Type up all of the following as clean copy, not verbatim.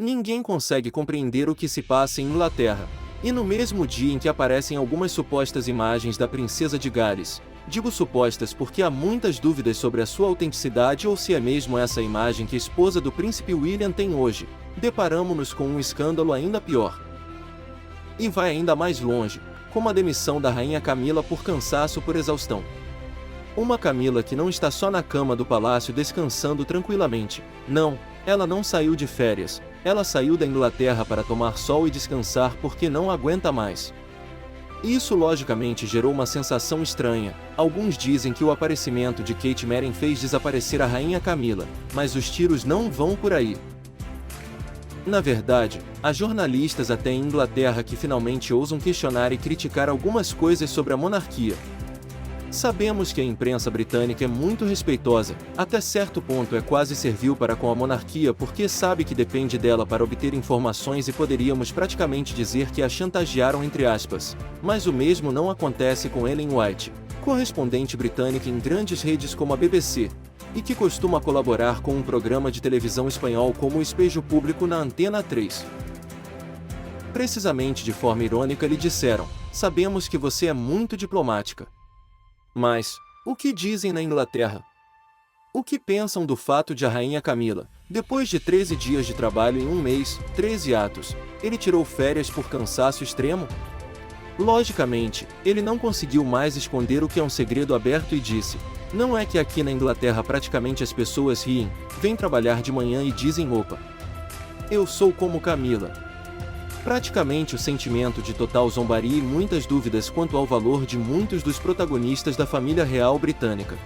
Ninguém consegue compreender o que se passa em Inglaterra. E no mesmo dia em que aparecem algumas supostas imagens da princesa de Gales, digo supostas porque há muitas dúvidas sobre a sua autenticidade ou se é mesmo essa imagem que a esposa do príncipe William tem hoje, deparamo-nos com um escândalo ainda pior. E vai ainda mais longe, como a demissão da rainha Camila por cansaço por exaustão. Uma Camila que não está só na cama do palácio descansando tranquilamente. Não, ela não saiu de férias. Ela saiu da Inglaterra para tomar sol e descansar porque não aguenta mais. Isso logicamente gerou uma sensação estranha. Alguns dizem que o aparecimento de Kate Merin fez desaparecer a rainha Camila, mas os tiros não vão por aí. Na verdade, há jornalistas até em Inglaterra que finalmente ousam questionar e criticar algumas coisas sobre a monarquia. Sabemos que a imprensa britânica é muito respeitosa, até certo ponto é quase servil para com a monarquia porque sabe que depende dela para obter informações e poderíamos praticamente dizer que a chantagearam entre aspas. Mas o mesmo não acontece com Ellen White, correspondente britânica em grandes redes como a BBC, e que costuma colaborar com um programa de televisão espanhol como o Espejo Público na Antena 3. Precisamente de forma irônica lhe disseram: "Sabemos que você é muito diplomática. Mas, o que dizem na Inglaterra? O que pensam do fato de a rainha Camila, depois de 13 dias de trabalho em um mês, 13 atos, ele tirou férias por cansaço extremo?" Logicamente, ele não conseguiu mais esconder o que é um segredo aberto e disse: "Não é que aqui na Inglaterra praticamente as pessoas riem, vêm trabalhar de manhã e dizem opa, eu sou como Camila." Praticamente o sentimento de total zombaria e muitas dúvidas quanto ao valor de muitos dos protagonistas da família real britânica.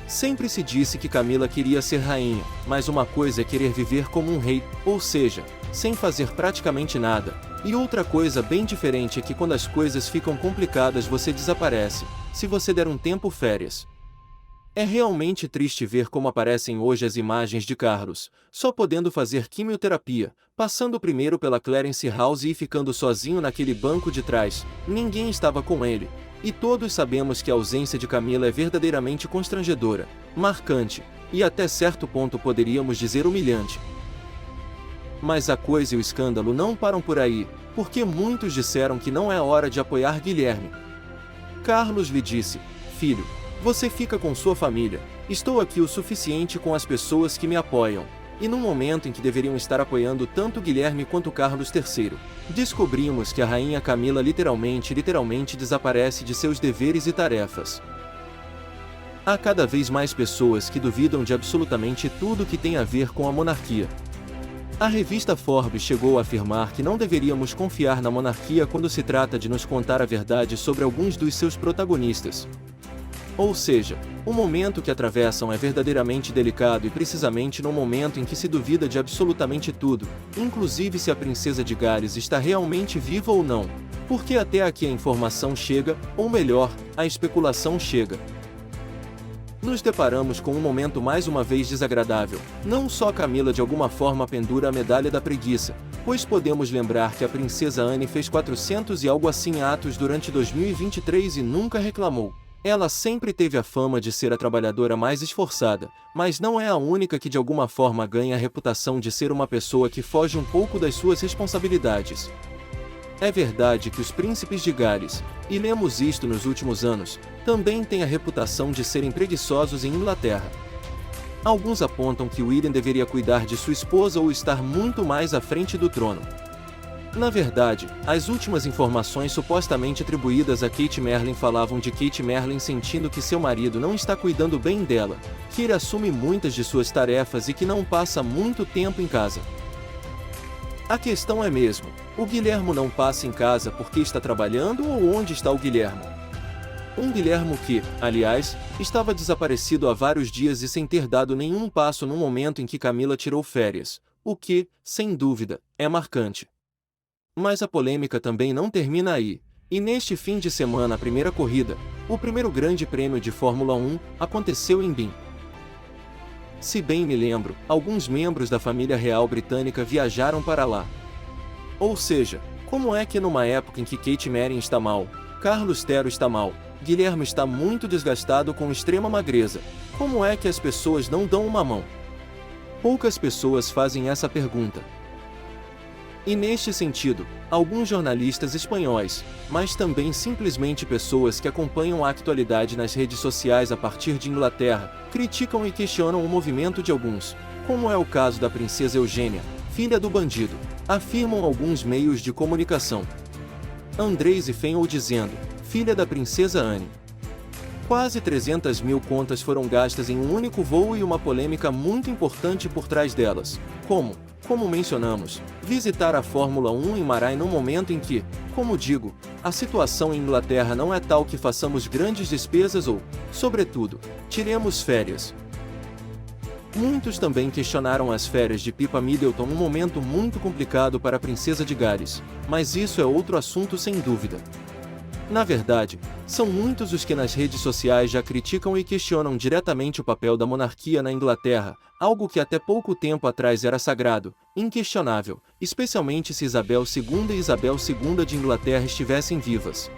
Sempre se disse que Camila queria ser rainha, mas uma coisa é querer viver como um rei, ou seja, sem fazer praticamente nada, e outra coisa bem diferente é que quando as coisas ficam complicadas você desaparece, se você der um tempo férias. É realmente triste ver como aparecem hoje as imagens de Carlos, só podendo fazer quimioterapia, passando primeiro pela Clarence House e ficando sozinho naquele banco de trás. Ninguém estava com ele. E todos sabemos que a ausência de Camila é verdadeiramente constrangedora, marcante, e até certo ponto poderíamos dizer humilhante. Mas a coisa e o escândalo não param por aí, porque muitos disseram que não é hora de apoiar Guilherme. Carlos lhe disse: "Filho, você fica com sua família, estou aqui o suficiente com as pessoas que me apoiam." E no momento em que deveriam estar apoiando tanto Guilherme quanto Carlos III, descobrimos que a rainha Camila literalmente desaparece de seus deveres e tarefas. Há cada vez mais pessoas que duvidam de absolutamente tudo que tem a ver com a monarquia. A revista Forbes chegou a afirmar que não deveríamos confiar na monarquia quando se trata de nos contar a verdade sobre alguns dos seus protagonistas. Ou seja, o momento que atravessam é verdadeiramente delicado e precisamente no momento em que se duvida de absolutamente tudo, inclusive se a princesa de Gales está realmente viva ou não, porque até aqui a informação chega, ou melhor, a especulação chega. Nos deparamos com um momento mais uma vez desagradável. Não só Camila de alguma forma pendura a medalha da preguiça, pois podemos lembrar que a princesa Anne fez 400 e algo assim atos durante 2023 e nunca reclamou. Ela sempre teve a fama de ser a trabalhadora mais esforçada, mas não é a única que de alguma forma ganha a reputação de ser uma pessoa que foge um pouco das suas responsabilidades. É verdade que os príncipes de Gales, e lemos isto nos últimos anos, também têm a reputação de serem preguiçosos em Inglaterra. Alguns apontam que William deveria cuidar de sua esposa ou estar muito mais à frente do trono. Na verdade, as últimas informações supostamente atribuídas a Kate Merlin falavam de Kate Merlin sentindo que seu marido não está cuidando bem dela, que ele assume muitas de suas tarefas e que não passa muito tempo em casa. A questão é mesmo, o Guilhermo não passa em casa porque está trabalhando ou onde está o Guilhermo? Um Guilhermo que, aliás, estava desaparecido há vários dias e sem ter dado nenhum passo no momento em que Camila tirou férias, o que, sem dúvida, é marcante. Mas a polêmica também não termina aí, e neste fim de semana a primeira corrida, o primeiro grande prêmio de Fórmula 1, aconteceu em Bahrein. Se bem me lembro, alguns membros da família real britânica viajaram para lá. Ou seja, como é que numa época em que Kate Merin está mal, Carlos III está mal, Guilherme está muito desgastado com extrema magreza, como é que as pessoas não dão uma mão? Poucas pessoas fazem essa pergunta. E neste sentido, alguns jornalistas espanhóis, mas também simplesmente pessoas que acompanham a atualidade nas redes sociais a partir de Inglaterra, criticam e questionam o movimento de alguns, como é o caso da princesa Eugênia, filha do bandido, afirmam alguns meios de comunicação. Andrés Ifenhou dizendo, filha da princesa Anne. Quase 300 mil contas foram gastas em um único voo e uma polêmica muito importante por trás delas, como mencionamos, visitar a Fórmula 1 em Bahrein no momento em que, como digo, a situação em Inglaterra não é tal que façamos grandes despesas ou, sobretudo, tiremos férias. Muitos também questionaram as férias de Pippa Middleton num momento muito complicado para a princesa de Gales, mas isso é outro assunto sem dúvida. Na verdade, são muitos os que nas redes sociais já criticam e questionam diretamente o papel da monarquia na Inglaterra, algo que até pouco tempo atrás era sagrado, inquestionável, especialmente se Isabel II e Isabel II de Inglaterra estivessem vivas.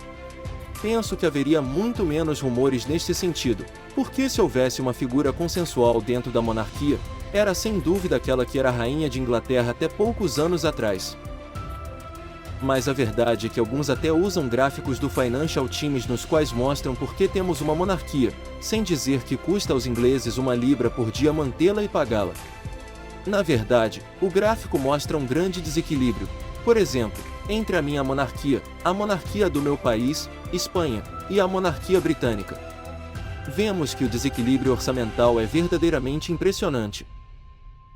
Penso que haveria muito menos rumores neste sentido, porque se houvesse uma figura consensual dentro da monarquia, era sem dúvida aquela que era a rainha de Inglaterra até poucos anos atrás. Mas a verdade é que alguns até usam gráficos do Financial Times nos quais mostram por que temos uma monarquia, sem dizer que custa aos ingleses £1 por dia mantê-la e pagá-la. Na verdade, o gráfico mostra um grande desequilíbrio, por exemplo, entre a minha monarquia, a monarquia do meu país, Espanha, e a monarquia britânica. Vemos que o desequilíbrio orçamental é verdadeiramente impressionante.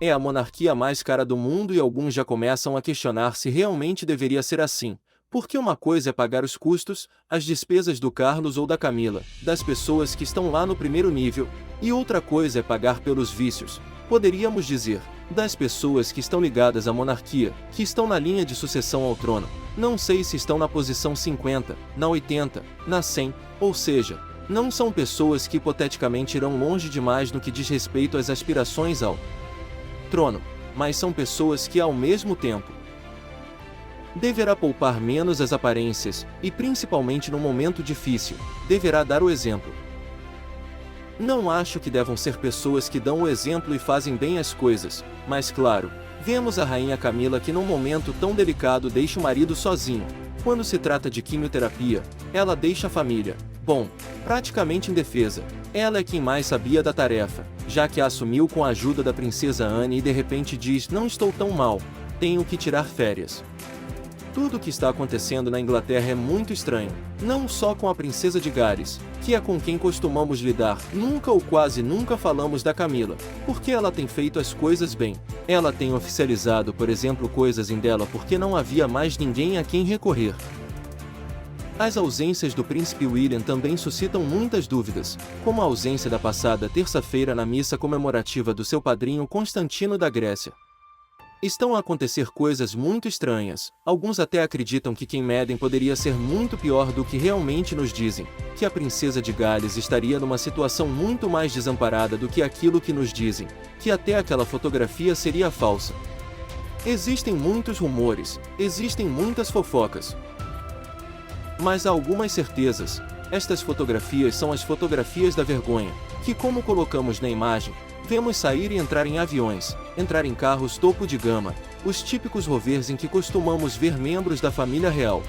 É a monarquia mais cara do mundo e alguns já começam a questionar se realmente deveria ser assim, porque uma coisa é pagar os custos, as despesas do Carlos ou da Camila, das pessoas que estão lá no primeiro nível, e outra coisa é pagar pelos vícios, poderíamos dizer, das pessoas que estão ligadas à monarquia, que estão na linha de sucessão ao trono, não sei se estão na posição 50, na 80, na 100, ou seja, não são pessoas que hipoteticamente irão longe demais no que diz respeito às aspirações ao trono, mas são pessoas que ao mesmo tempo deverá poupar menos as aparências, e principalmente num momento difícil, deverá dar o exemplo. Não acho que devam ser pessoas que dão o exemplo e fazem bem as coisas, mas claro, vemos a rainha Camila que num momento tão delicado deixa o marido sozinho. Quando se trata de quimioterapia, ela deixa a família, praticamente indefesa. Ela é quem mais sabia da tarefa, já que a assumiu com a ajuda da princesa Anne e de repente diz: não estou tão mal, tenho que tirar férias. Tudo o que está acontecendo na Inglaterra é muito estranho, não só com a princesa de Gales, que é com quem costumamos lidar, nunca ou quase nunca falamos da Camila, porque ela tem feito as coisas bem. Ela tem oficializado, por exemplo, coisas em dela porque não havia mais ninguém a quem recorrer. As ausências do príncipe William também suscitam muitas dúvidas, como a ausência da passada terça-feira na missa comemorativa do seu padrinho Constantino da Grécia. Estão a acontecer coisas muito estranhas, alguns até acreditam que quem medem poderia ser muito pior do que realmente nos dizem, que a princesa de Gales estaria numa situação muito mais desamparada do que aquilo que nos dizem, que até aquela fotografia seria falsa. Existem muitos rumores, existem muitas fofocas. Mas há algumas certezas, estas fotografias são as fotografias da vergonha, que como colocamos na imagem, vemos sair e entrar em aviões, entrar em carros topo de gama, os típicos rovers em que costumamos ver membros da família real.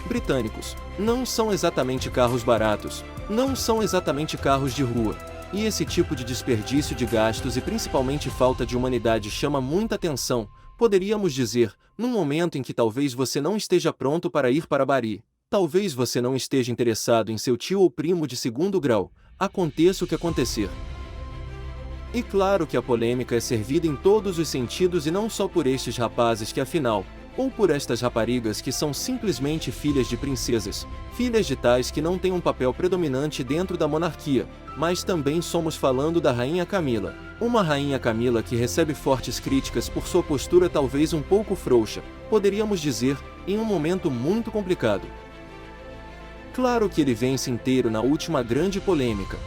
Britânicos, não são exatamente carros baratos, não são exatamente carros de rua, e esse tipo de desperdício de gastos e principalmente falta de humanidade chama muita atenção, poderíamos dizer, num momento em que talvez você não esteja pronto para ir para Bari, talvez você não esteja interessado em seu tio ou primo de segundo grau, aconteça o que acontecer. E claro que a polêmica é servida em todos os sentidos e não só por estes rapazes que afinal, ou por estas raparigas que são simplesmente filhas de princesas, filhas de tais que não têm um papel predominante dentro da monarquia, mas também somos falando da rainha Camila, uma rainha Camila que recebe fortes críticas por sua postura talvez um pouco frouxa, poderíamos dizer, em um momento muito complicado. Claro que ele vence inteiro na última grande polêmica,